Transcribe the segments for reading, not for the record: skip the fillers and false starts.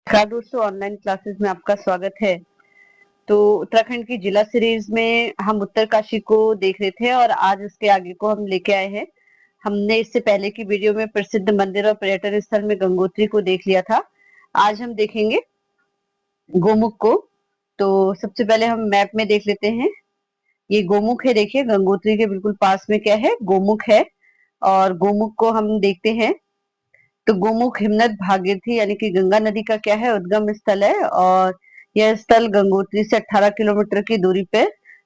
नमस्कार दोस्तों, online classes में आपका स्वागत है। तो उत्तराखंड की जिला सीरीज में हम उत्तरकाशी को देख रहे थे और आज उसके आगे को हम लेके आए हैं। हमने इससे पहले की वीडियो में प्रसिद्ध मंदिर और पर्यटन स्थल में गंगोत्री को देख लिया था। आज हम देखेंगे गोमुख को। तो सबसे पहले हम मैप में देख लेते हैं। ये गोमुख है, देखिए गंगोत्री के बिल्कुल पास में क्या है, गोमुख है। और गोमुख को हम देखते हैं तो गोमुख हिमनद भागीरथी यानी कि गंगा नदी का क्या है, उद्गम स्थल है। और यह स्थल गंगोत्री से 18 किलोमीटर की दूरी पे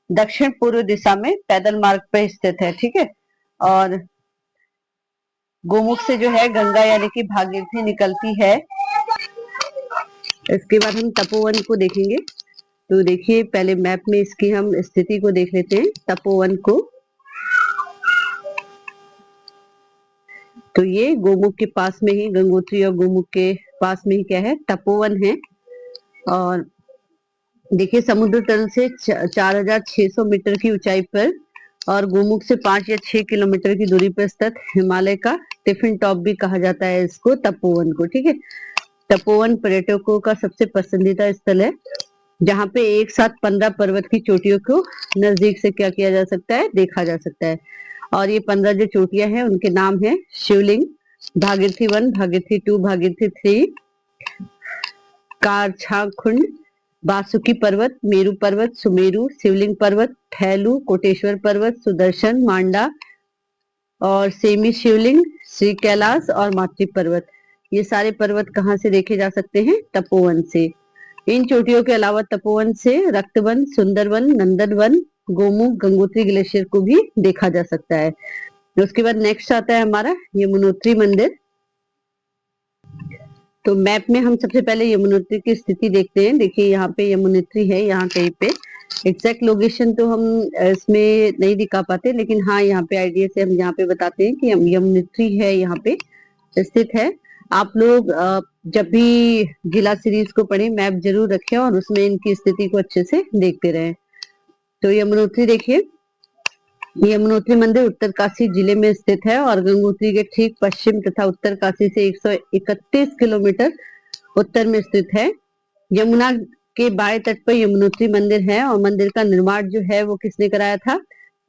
दक्षिण पूर्व दिशा में पैदल मार्ग पे स्थित है। ठीक है। और गोमुख से जो है गंगा यानी कि भागीरथी निकलती है। इसके बाद हम तपोवन को देखेंगे। तो देखिए पहले मैप में इसकी हम स्थिति को देख लेते हैं, तपोवन को। तो ये गोमुख के पास में ही, गंगोत्री और गोमुख के पास में ही क्या है, तपोवन है। और देखिए समुद्र तल से 4,600 मीटर की ऊंचाई पर और गोमुख से 5 या 6 किलोमीटर की दूरी पर स्थित हिमालय का टिफिन टॉप भी कहा जाता है इसको, तपोवन को। ठीक है। तपोवन पर्यटकों का सबसे पसंदीदा स्थल है, जहाँ पे एक साथ 15 पर्वत की चोटियों को नजदीक से क्या किया जा सकता है, देखा जा सकता है। और ये 15 जो चोटियां हैं उनके नाम है शिवलिंग, भागीरथी 1, भागीरथी 2, भागीरथी 3, कारछाखुंड, बासुकी पर्वत, मेरू पर्वत, सुमेरु, शिवलिंग पर्वत, फैलू, कोटेश्वर पर्वत, सुदर्शन, मांडा और सेमी शिवलिंग, श्री कैलाश और मातृ पर्वत। ये सारे पर्वत कहाँ से देखे जा सकते हैं, तपोवन से। इन चोटियों के अलावा तपोवन से रक्तवन, सुंदरवन, नंदनवन, गोमुख, गंगोत्री ग्लेशियर को भी देखा जा सकता है। उसके बाद नेक्स्ट आता है हमारा यमुनोत्री मंदिर। तो मैप में हम सबसे पहले यमुनोत्री की स्थिति देखते हैं। देखिए यहाँ पे यमुनोत्री है, यहाँ कहीं पे। एग्जैक्ट लोकेशन तो हम इसमें नहीं दिखा पाते, लेकिन हाँ यहाँ पे आइडिया से हम यहाँ पे बताते हैं कि यमुनोत्री है, यहाँ पे स्थित है। आप लोग जब भी जिला सीरीज को पढ़ें मैप जरूर रखें और उसमें इनकी स्थिति को अच्छे से देखते रहें। तो यमुनोत्री देखिए, यमुनोत्री मंदिर उत्तरकाशी जिले में स्थित है और गंगोत्री के ठीक पश्चिम तथा उत्तरकाशी से 131 किलोमीटर उत्तर में स्थित है। यमुना के बाएं तट पर यमुनोत्री मंदिर है और मंदिर का निर्माण जो है वो किसने कराया था,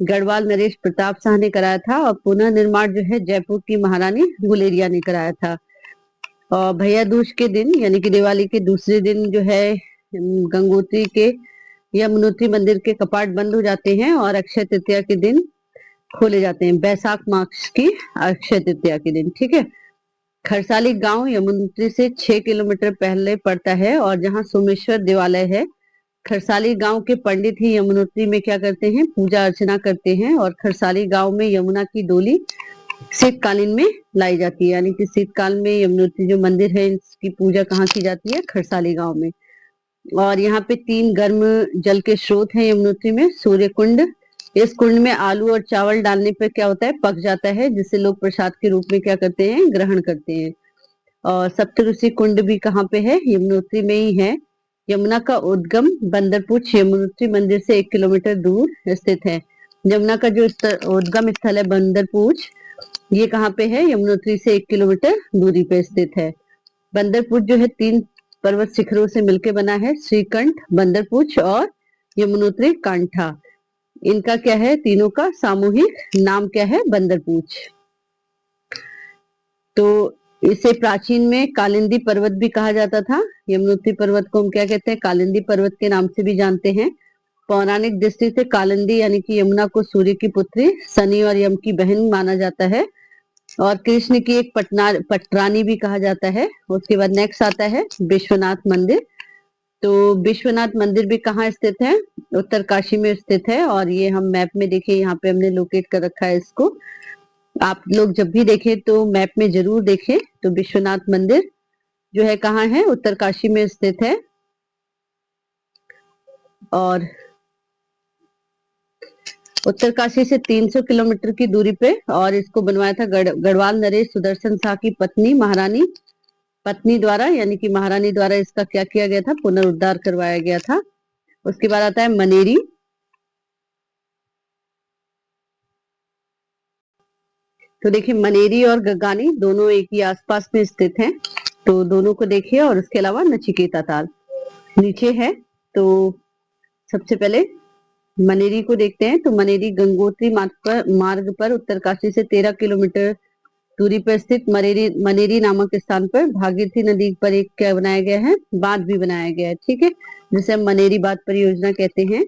गढ़वाल नरेश प्रताप शाह ने कराया था। और पुनः निर्माण जो है जयपुर की महारानी गुलेरिया ने कराया था। और भैया दूज के दिन यानी कि दिवाली के दूसरे दिन जो है गंगोत्री के यमुनोत्री मंदिर के कपाट बंद हो जाते हैं और अक्षय तृतीया के दिन खोले जाते हैं, बैसाख मास की अक्षय तृतीया के दिन। ठीक है। खरसाली गांव यमुनोत्री से 6 किलोमीटर पहले पड़ता है और जहां सोमेश्वर देवालय है। खरसाली गांव के पंडित ही यमुनोत्री में क्या करते हैं, पूजा अर्चना करते हैं। और खरसाली गांव में यमुना की डोली शीतकालीन में लाई जाती है, यानी कि शीतकाल में यमुनोत्री जो मंदिर है इसकी पूजा कहाँ की जाती है, खरसाली गांव में। और यहाँ पे 3 गर्म जल के स्रोत हैं यमुनोत्री में। सूर्य कुंड, इस कुंड में आलू और चावल डालने पर क्या होता है, पक जाता है, जिसे लोग प्रसाद के रूप में क्या करते हैं, ग्रहण करते हैं। और सप्तऋषि कुंड भी कहाँ पे है, यमुनोत्री में ही है। यमुना का उद्गम बंदरपुछ यमुनोत्री मंदिर से 1 किलोमीटर दूर स्थित है। यमुना का जो उद्गम स्थल है बंदरपुछ, ये कहाँ पे है, यमुनोत्री से 1 किलोमीटर दूरी पे स्थित है। बंदरपुछ जो है 3 पर्वत शिखरों से मिलकर बना है, श्रीकंठ, बंदरपुछ और यमुनोत्री कांठा। इनका क्या है, तीनों का सामूहिक नाम क्या है, बंदरपुछ। तो इसे प्राचीन में कालिंदी पर्वत भी कहा जाता था। यमुनोत्री पर्वत को हम क्या कहते हैं, कालिंदी पर्वत के नाम से भी जानते हैं। पौराणिक दृष्टि से कालिंदी यानी कि यमुना को सूर्य की पुत्री, शनि और यम की बहन माना जाता है और कृष्ण की एक पटरानी भी कहा जाता है। उसके बाद नेक्स्ट आता है विश्वनाथ मंदिर। तो विश्वनाथ मंदिर भी कहाँ स्थित है, उत्तरकाशी में स्थित है। और ये हम मैप में देखिए, यहाँ पे हमने लोकेट कर रखा है इसको। आप लोग जब भी देखें तो मैप में जरूर देखें। तो विश्वनाथ मंदिर जो है कहाँ है, उत्तरकाशी में स्थित है। और उत्तरकाशी से 300 किलोमीटर की दूरी पे, और इसको बनवाया था गढ़वाल नरेश सुदर्शन शाह की पत्नी द्वारा, यानी कि महारानी द्वारा इसका क्या किया गया था, पुनरुद्धार करवाया गया था। उसके बाद आता है मनेरी। तो देखिए मनेरी और गगानी दोनों एक ही आसपास में स्थित हैं। तो दोनों को देखिए। और उसके अलावा नचिकेता ताल नीचे है। तो सबसे पहले मनेरी को देखते हैं। तो मनेरी गंगोत्री मार्ग पर उत्तरकाशी से 13 किलोमीटर दूरी पर स्थित मनेरी नामक स्थान पर भागीरथी नदी पर एक क्या बनाया गया है, बांध भी बनाया गया है। ठीक है, जिसे हम मनेरी बांध परियोजना कहते हैं।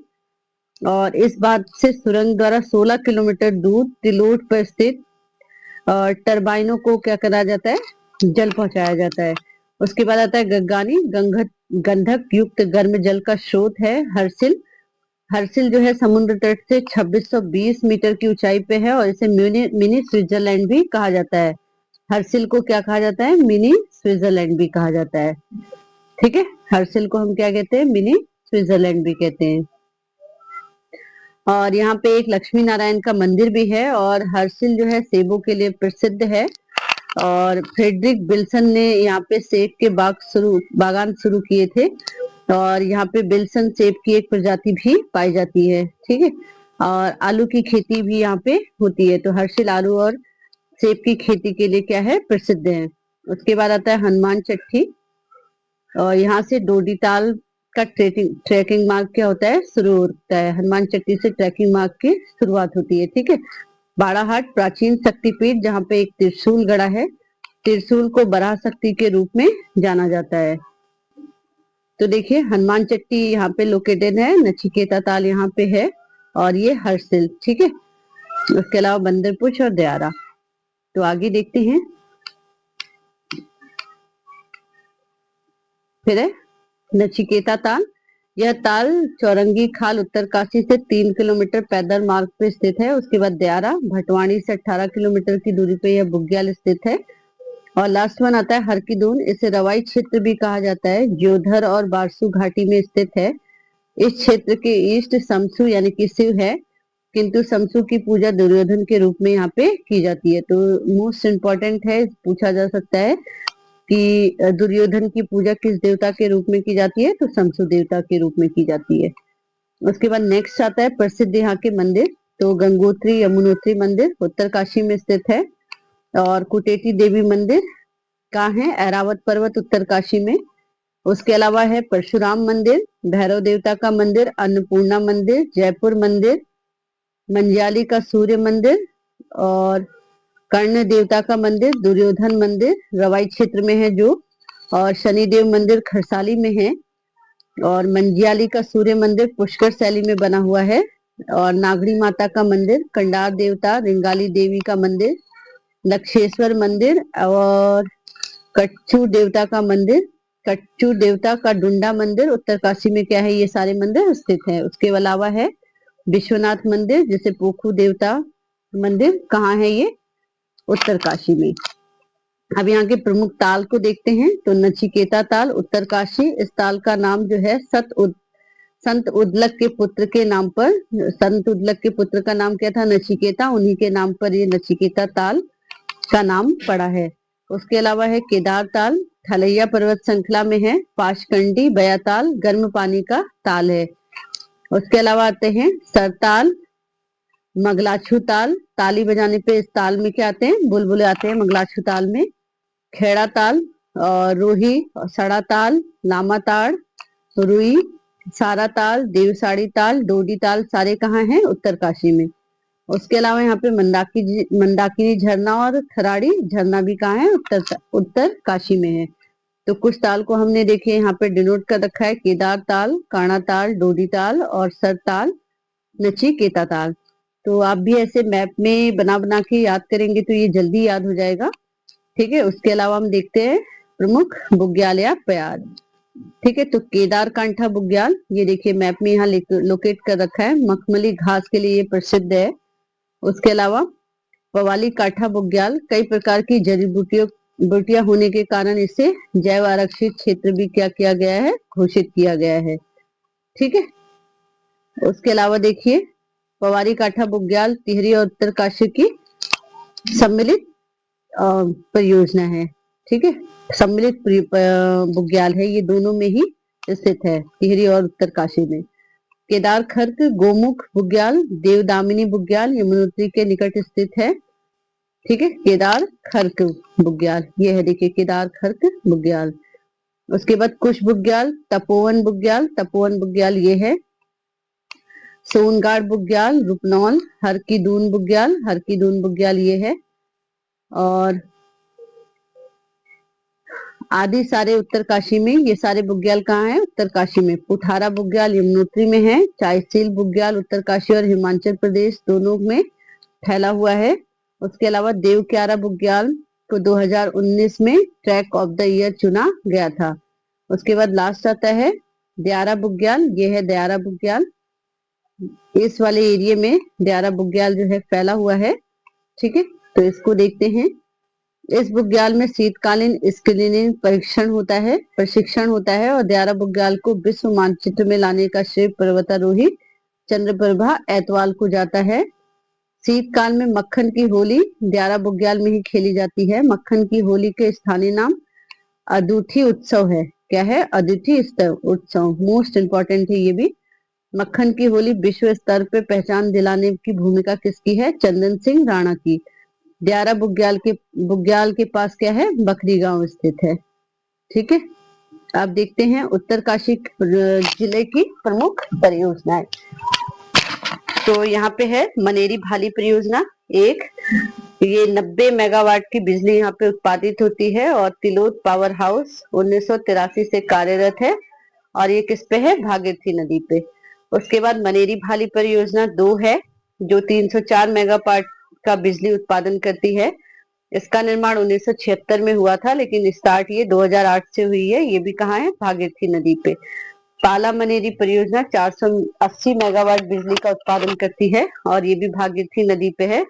और इस बांध से सुरंग द्वारा 16 किलोमीटर दूर तिलोट पर स्थित टरबाइनों को क्या करा जाता है, जल पहुंचाया जाता है। उसके बाद आता है गगगानी, गंधक युक्त गर्म जल का स्रोत है हर्सिल। हर्सिल जो है समुद्र तट से 2620 मीटर की ऊंचाई पे है और इसे मिनी स्विट्जरलैंड भी कहा जाता है। हर्सिल को क्या कहा जाता है, मिनी स्विट्जरलैंड भी कहा जाता है। ठीक है, हर्सिल को हम क्या कहते हैं, मिनी स्विट्जरलैंड भी कहते हैं। और यहाँ पे एक लक्ष्मी नारायण का मंदिर भी है। और हर्सिल जो है सेबों के लिए प्रसिद्ध है। और फ्रेडरिक विल्सन ने यहाँ पे सेब के बागान शुरू किए थे। और यहाँ पे विल्सन सेब की एक प्रजाति भी पाई जाती है। ठीक है, और आलू की खेती भी यहाँ पे होती है। तो हर्षिल आलू और सेब की खेती के लिए क्या है, प्रसिद्ध है। उसके बाद आता है हनुमान चट्टी। और यहाँ से डोडीताल का ट्रैकिंग मार्ग क्या होता है, शुरू होता है। हनुमान चट्टी से ट्रैकिंग मार्ग की शुरुआत होती है। ठीक है, बाड़ाहाट प्राचीन शक्तिपीठ, जहाँ पे एक त्रिशूल गड़ा है। त्रिशूल को बराह शक्ति के रूप में जाना जाता है। तो देखिए हनुमान चट्टी यहाँ पे लोकेटेड है, नचिकेता ताल यहाँ पे है, और ये हर्षिल। ठीक है, उसके अलावा बंदरपुछ और दयारा। तो आगे देखते हैं। फिर है नचिकेता ताल। यह ताल चौरंगी खाल उत्तरकाशी से 3 किलोमीटर पैदल मार्ग पे स्थित है। उसके बाद दयारा भटवाणी से 18 किलोमीटर की दूरी पे यह बुग्याल स्थित है। और लास्ट वन आता है हरकीदून। इसे रवाई क्षेत्र भी कहा जाता है, ज्योधर और बारसू घाटी में स्थित है। इस क्षेत्र के ईस्ट समसू यानी कि शिव है, किंतु समसू की पूजा दुर्योधन के रूप में यहाँ पे की जाती है। तो मोस्ट इम्पोर्टेंट है, पूछा जा सकता है कि दुर्योधन की पूजा किस देवता के रूप में की जाती है, तो समसु देवता के रूप में की जाती है। उसके बाद नेक्स्ट आता है प्रसिद्ध यहाँ के मंदिर। तो गंगोत्री यमुनोत्री मंदिर उत्तरकाशी में स्थित है। और कुटेटी देवी मंदिर कहाँ है, ऐरावत पर्वत उत्तरकाशी में। उसके अलावा है परशुराम मंदिर, भैरव देवता का मंदिर, अन्नपूर्णा मंदिर, जयपुर मंदिर, मंजाली का सूर्य मंदिर, और कर्ण देवता का मंदिर, दुर्योधन मंदिर रवाई क्षेत्र में है जो, और शनिदेव मंदिर खरसाली में है, और मंजियाली का सूर्य मंदिर पुष्कर शैली में बना हुआ है, और नागड़ी माता का मंदिर, कंडार देवता रिंगाली देवी का मंदिर, लक्षेश्वर मंदिर, और कच्चू देवता का मंदिर, कच्चू देवता का डुंडा मंदिर उत्तरकाशी में क्या है, ये सारे मंदिर स्थित है। उसके अलावा है विश्वनाथ मंदिर, जैसे पोखू देवता मंदिर कहाँ है, ये उत्तरकाशी में। अब यहाँ के प्रमुख ताल को देखते हैं। तो नचिकेता ताल उत्तरकाशी, इस ताल का नाम जो है संत उद्लक के पुत्र के नाम पर, संत उद्लक के पुत्र का नाम क्या था, नचिकेता, उन्हीं के नाम पर ये नचिकेता ताल का नाम पड़ा है। उसके अलावा है केदार ताल, थलैया पर्वत श्रृंखला में है। पाशकंडी बयाताल गर्म पानी का ताल है। उसके अलावा आते हैं सरताल, मगलाछू ताल, ताली बजाने पे इस ताल में क्या आते हैं, बुलबुले आते हैं मगलाछू ताल में। खेड़ा ताल, और रोही, सड़ा ताल, लामा ताल, रुई, सारा ताल, देवसाड़ी ताल, डोडी ताल सारे कहाँ हैं, उत्तरकाशी में। उसके अलावा यहाँ पे मंदाकिनी झरना और थराड़ी झरना भी कहाँ है, उत्तरकाशी में है। तो कुछ ताल को हमने देखे यहाँ पे डिनोट कर रखा है, केदार ताल, काना ताल, डोडी ताल और सर ताल, नचिकेता ताल। तो आप भी ऐसे मैप में बना बना के याद करेंगे तो ये जल्दी याद हो जाएगा। ठीक है, उसके अलावा हम देखते हैं प्रमुख बुग्याल या प्याद। ठीक है, तो केदार कांठा बुग्याल, ये देखिए मैप में यहाँ लोकेट कर रखा है, मखमली घास के लिए ये प्रसिद्ध है। उसके अलावा पवाली काठा बुग्याल, कई प्रकार की जड़ी बूटियां होने के कारण इसे जैव आरक्षित क्षेत्र भी क्या किया गया है, घोषित किया गया है। ठीक है, उसके अलावा देखिए पवारी काठा बुग्याल टिहरी और उत्तरकाशी की सम्मिलित परियोजना है। ठीक है, सम्मिलित बुग्याल है, ये दोनों में ही स्थित है, टिहरी और उत्तरकाशी में। केदार खर्क गोमुख बुग्याल, देवदामिनी बुग्याल यमुनोत्री के निकट स्थित है। ठीक है, केदार खर्क बुग्याल, ये है देखिए केदार खर्क बुग्याल। उसके बाद कुश बुग्याल, तपोवन बुग्याल, तपोवन बुग्याल ये है। सोनगाड़ बुग्याल, रुपनौल, हर की दून बुग्याल, हर की दून बुग्याल ये है। और आदि सारे उत्तरकाशी में, ये सारे बुग्याल कहाँ है? उत्तरकाशी में। पुठारा बुग्याल यमुनोत्री में है। चायसील बुग्याल उत्तरकाशी और हिमाचल प्रदेश दोनों में फैला हुआ है। उसके अलावा देवक्यारा बुग्याल को 2019 में ट्रैक ऑफ द ईयर चुना गया था। उसके बाद लास्ट आता है दयारा बुग्याल, ये है दयारा बुग्याल। इस वाले एरिया में दयारा बुग्याल जो है फैला हुआ है। ठीक है, तो इसको देखते हैं। इस बुग्याल में शीतकालीन स्क्रीनिंग प्रशिक्षण होता है और दयारा बुग्याल को विश्व मानचित्र में लाने का श्रेय पर्वतारोही चंद्रप्रभा एतवाल को जाता है। शीतकाल में मक्खन की होली दयारा बुग्याल में ही खेली जाती है। मक्खन की होली के स्थानीय नाम अदूठी उत्सव है। क्या है? अदूठी उत्सव, मोस्ट इंपॉर्टेंट है ये भी। मक्खन की होली विश्व स्तर पे पहचान दिलाने की भूमिका किसकी है? चंदन सिंह राणा की। दयारा बुग्याल के पास क्या है? बकरी गांव स्थित है। ठीक है, आप देखते हैं उत्तरकाशी जिले की प्रमुख परियोजनाएं। तो यहाँ पे है मनेरी भाली परियोजना एक, ये 90 मेगावाट की बिजली यहाँ पे उत्पादित होती है और तिलोत पावर हाउस 1983 से कार्यरत है और ये किस पे है? भागीरथी नदी पे। उसके बाद मनेरी भाली परियोजना 2 है जो 304 मेगावाट का बिजली उत्पादन करती है। इसका निर्माण 1976 में हुआ था लेकिन स्टार्ट ये 2008 से हुई है। ये भी कहाँ है? भागीरथी नदी पे। पाला मनेरी परियोजना 480 मेगावाट बिजली का उत्पादन करती है और ये भी भागीरथी नदी पे है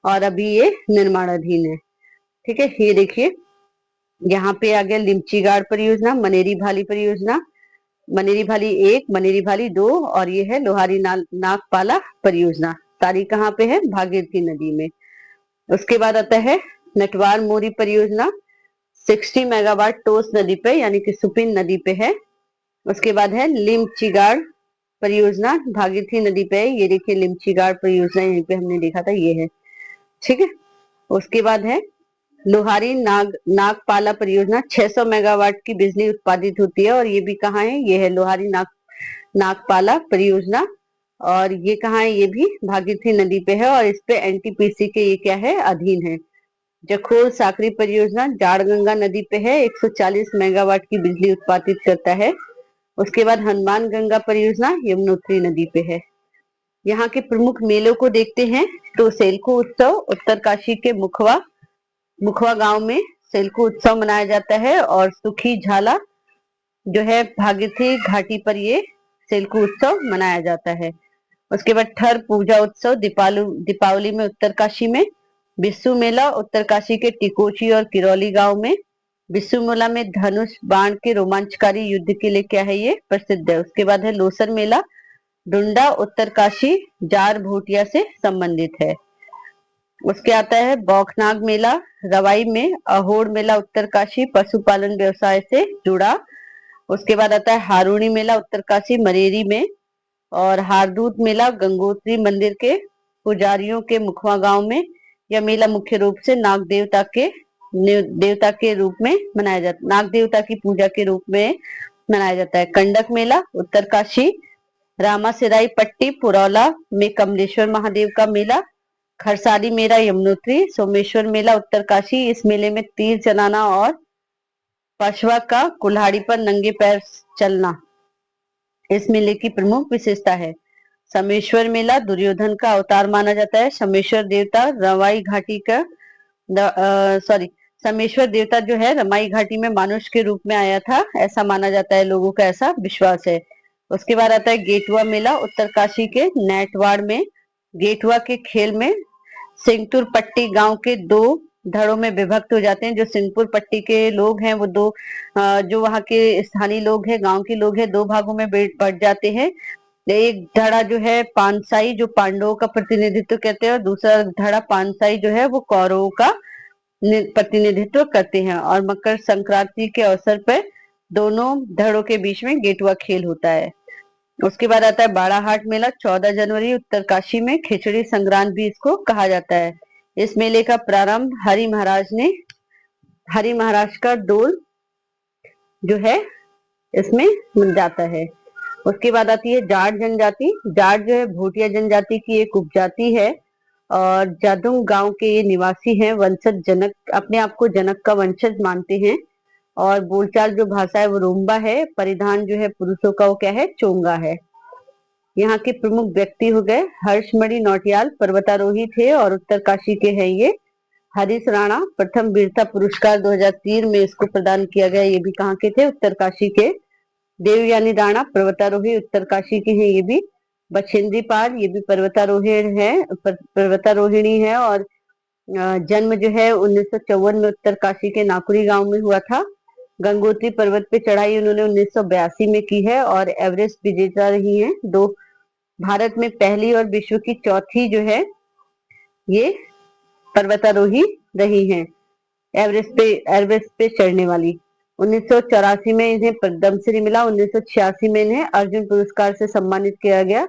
और अभी ये निर्माणाधीन है। ठीक है, ये देखिए यहाँ पे आ गया लिमचीगाड़ परियोजना, मनेरी भाली परियोजना, मनेरी भाली 1, मनेरी भाली 2 और ये है लोहारी नागपाला परियोजना। सारी कहाँ पे है? भागीरथी नदी में। उसके बाद आता है नटवार मोरी परियोजना 60 मेगावाट टोस नदी पे यानी कि सुपिन नदी पे है। उसके बाद है लिमचीगाड़ परियोजना भागीरथी नदी पे है। ये देखिए लिमचीगाड़ परियोजना यहीं पे हमने देखा था, ये है। ठीक है, उसके बाद है लोहारी नागपाला परियोजना 600 मेगावाट की बिजली उत्पादित होती है और ये भी कहाँ है? ये है लोहारी नागपाला परियोजना और ये कहाँ है? ये भी भागीरथी नदी पे है और इस पे एनटीपीसी के ये क्या है? अधीन है। जखोल साकरी परियोजना जाड़गंगा नदी पे है, 140 मेगावाट की बिजली उत्पादित करता है। उसके बाद हनुमान गंगा परियोजना यमुनोत्री नदी पे है। यहाँ के प्रमुख मेलों को देखते हैं तो सेल्कू उत्सव उत्तरकाशी के मुखवा गांव में सेल्कू उत्सव मनाया जाता है और सुखी झाला जो है भागीरथी घाटी पर ये सेल्कू उत्सव मनाया जाता है। उसके बाद ठर पूजा उत्सव दीपावली में उत्तरकाशी में। बिस्सू मेला उत्तरकाशी के टिकोची और किरौली गांव में। बिस्सू मेला में धनुष बाण के रोमांचकारी युद्ध के लिए क्या है? ये प्रसिद्ध है। उसके बाद है लोसर मेला डुंडा उत्तरकाशी जार भोटिया से संबंधित है। उसके आता है बौखनाग मेला रवाई में। अहोड़ मेला उत्तरकाशी पशुपालन व्यवसाय से जुड़ा। उसके बाद आता है हारूणी मेला उत्तरकाशी मरेरी में और हारदूत मेला गंगोत्री मंदिर के पुजारियों के मुखवा गांव में। यह मेला मुख्य रूप से नाग देवता के रूप में मनाया जाता है, नाग देवता की पूजा के रूप में मनाया जाता है। कंडक मेला उत्तरकाशी रामासिराई पट्टी पुरौला में कमलेश्वर महादेव का मेला। खरसाली मेला यमुनोत्री। सोमेश्वर मेला उत्तरकाशी। इस मेले में तीर चलाना और पशवा का कुल्हाड़ी पर नंगे पैर चलना इस मेले की प्रमुख विशेषता है। समेश्वर मेला दुर्योधन का अवतार माना जाता है। समेश्वर देवता रवाई घाटी का समेश्वर देवता जो है रमाई घाटी में मानुष के रूप में आया था, ऐसा माना जाता है, लोगों का ऐसा विश्वास है। उसके बाद आता है गेटुआ मेला उत्तरकाशी के नेटवाड़ में। गेटुआ के खेल में सिंगपुर पट्टी गांव के 2 धड़ों में विभक्त हो जाते हैं। जो सिंगपुर पट्टी के लोग हैं वो जो वहाँ के स्थानीय लोग हैं, गांव के लोग हैं, 2 भागों में बढ़ जाते हैं। एक धड़ा जो है पानसाई जो पांडवों का प्रतिनिधित्व करते हैं और दूसरा धड़ा पानसाई जो है वो कौरवों का प्रतिनिधित्व करते हैं और मकर संक्रांति के अवसर पर दोनों धड़ों के बीच में गेटुआ खेल होता है। उसके बाद आता है बाड़ाहाट मेला 14 जनवरी उत्तरकाशी में। खिचड़ी संक्रांत भी इसको कहा जाता है। इस मेले का प्रारंभ हरि महाराज का डोल जो है इसमें मिल जाता है। उसके बाद आती है जाट जनजाति। जाट जो है भोटिया जनजाति की एक उपजाति है और जादुंग गांव के ये निवासी हैं। वंशज जनक, अपने आप को जनक का वंशज मानते हैं और बोलचाल जो भाषा है वो रोम्बा है। परिधान जो है पुरुषों का वो क्या है, चोंगा है। यहाँ के प्रमुख व्यक्ति हो गए हर्षमणि नौटियाल, पर्वतारोही थे और उत्तरकाशी के हैं ये। हरीश राणा, प्रथम वीरता पुरस्कार 2003 में इसको प्रदान किया गया, ये भी कहाँ के थे, उत्तरकाशी के। देवयानी राणा पर्वतारोही उत्तरकाशी के हैं ये भी। बछेंद्री पाल ये भी पर्वतारोहिणी है और जन्म जो है 1954 में उत्तरकाशी के नाकुरी गांव में हुआ था। गंगोत्री पर्वत पे चढ़ाई उन्होंने 1982 में की है और एवरेस्ट विजेता रही हैं। दो भारत में पहली और विश्व की चौथी जो है ये पर्वतारोही रही हैं एवरेस्ट पे चढ़ने वाली। 1984 में इन्हें पद्मश्री मिला। 1986 में इन्हें अर्जुन पुरस्कार से सम्मानित किया गया।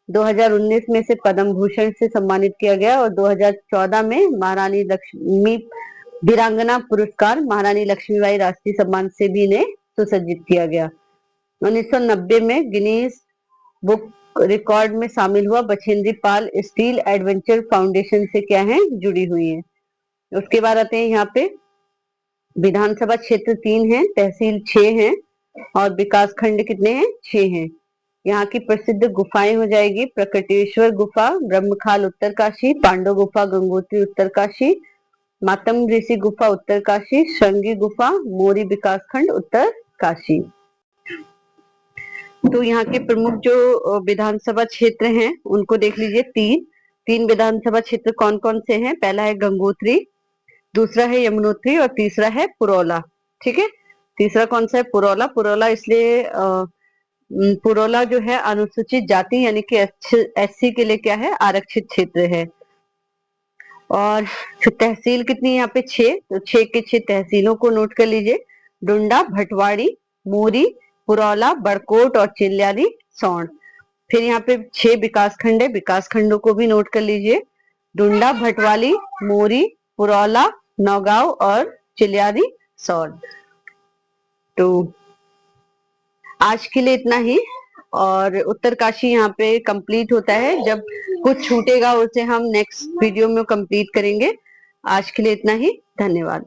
2019 में इसे पद्म भूषण से सम्मानित किया गया और 2014 में महारानी लक्ष्मी वीरांगना पुरस्कार, महारानी लक्ष्मीबाई राष्ट्रीय सम्मान से भी इन्हें सुसज्जित किया गया। 1990 में गिनीज बुक रिकॉर्ड में शामिल हुआ। Bachendri Pal steel adventure foundation से क्या है, जुड़ी हुई है। उसके बाद आते हैं यहाँ पे विधानसभा क्षेत्र 3 है, तहसील 6 है और विकास खंड कितने हैं, 6 हैं। यहाँ की प्रसिद्ध गुफाएं हो जाएगी प्रकटेश्वर गुफा, ब्रह्मखाल उत्तरकाशी, पांडव गुफा गंगोत्री उत्तरकाशी, मातम ऋषि गुफा उत्तरकाशी, श्रृंगी गुफा मोरी विकास खंड उत्तरकाशी। तो यहाँ के प्रमुख जो विधानसभा क्षेत्र हैं उनको देख लीजिए। तीन विधानसभा क्षेत्र कौन कौन से हैं। पहला है गंगोत्री, दूसरा है यमुनोत्री और तीसरा है पुरौला। ठीक है, तीसरा कौन सा है, पुरौला। पुरौला इसलिए पुरौला जो है अनुसूचित जाति यानी कि SC के लिए क्या है, आरक्षित क्षेत्र है। और तहसील कितनी यहाँ पे 6, तो 6 के 6 तहसीलों को नोट कर लीजिए। डुंडा, भटवाड़ी, मोरी, पुरौला, बड़कोट और चिल्यारी सौंड। फिर यहाँ पे 6 विकास खंड है, विकास खंडों को भी नोट कर लीजिए। डुंडा, भटवाली, मोरी, पुरौला, नौगांव और चिल्यारी सौंड। तो आज के लिए इतना ही और उत्तरकाशी यहाँ पे कंप्लीट होता है। जब कुछ छूटेगा उसे हम नेक्स्ट वीडियो में कंप्लीट करेंगे। आज के लिए इतना ही, धन्यवाद।